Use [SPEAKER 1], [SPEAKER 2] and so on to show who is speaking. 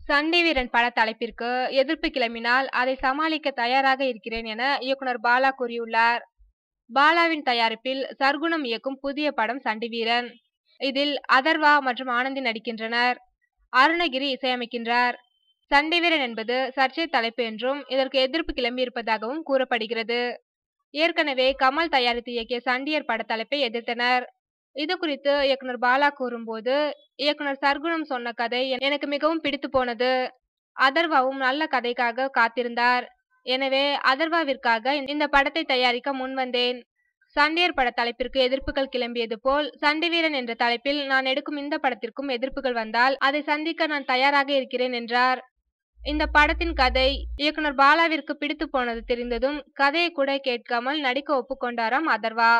[SPEAKER 1] சண்டி வீரன் பட தலைப்பிற்கு எதிர்ப்பு கிளம்பினால் அதை சமாளிக்க தயாராக இருக்கிறேன் என இயக்குனர் பாலா கூறியுள்ளார். பாலாவின் தயாரிப்பில் சர்குணம் இயக்கும் புதிய படம் சண்டி வீரன். இதில் அதர்வா மற்றும் ஆனந்தி நடிக்கின்றனர். அருணகிரி இசையமைக்கின்றார். சண்டி வீரன் என்பது சர்ச்சை தலைப்பு என்றும் இதற்கு எதிர்ப்பு கிளம்பியிருப்பதாகவும் கூறப்படுகிறது. ஏற்கனவே கமல் தயாரித்து இயக்கிய சண்டியர் பட தலைப்பை எதிர்த்தனர். இது குறித்து இயக்குனர் பாலா கூறும்போது, இயக்குனர் சர்குணம் சொன்ன கதை எனக்கு மிகவும் பிடித்து போனது. அதர்வாவும் நல்ல கதைக்காக காத்திருந்தார். எனவே அதர்வாவிற்காக இந்த படத்தை தயாரிக்க முன்வந்தேன். சண்டியர் பட தலைப்பிற்கு எதிர்ப்புகள் கிளம்பியது போல் சண்டி வீரன் என்ற தலைப்பில் நான் எடுக்கும் இந்த படத்திற்கும் எதிர்ப்புகள் வந்தால் அதை சந்திக்க நான் தயாராக இருக்கிறேன் என்றார். இந்த படத்தின் கதை இயக்குனர் பாலாவிற்கு பிடித்து போனது தெரிந்ததும் கதையை கூட கேட்காமல் நடிக்க ஒப்புக்கொண்டாராம் அதர்வா.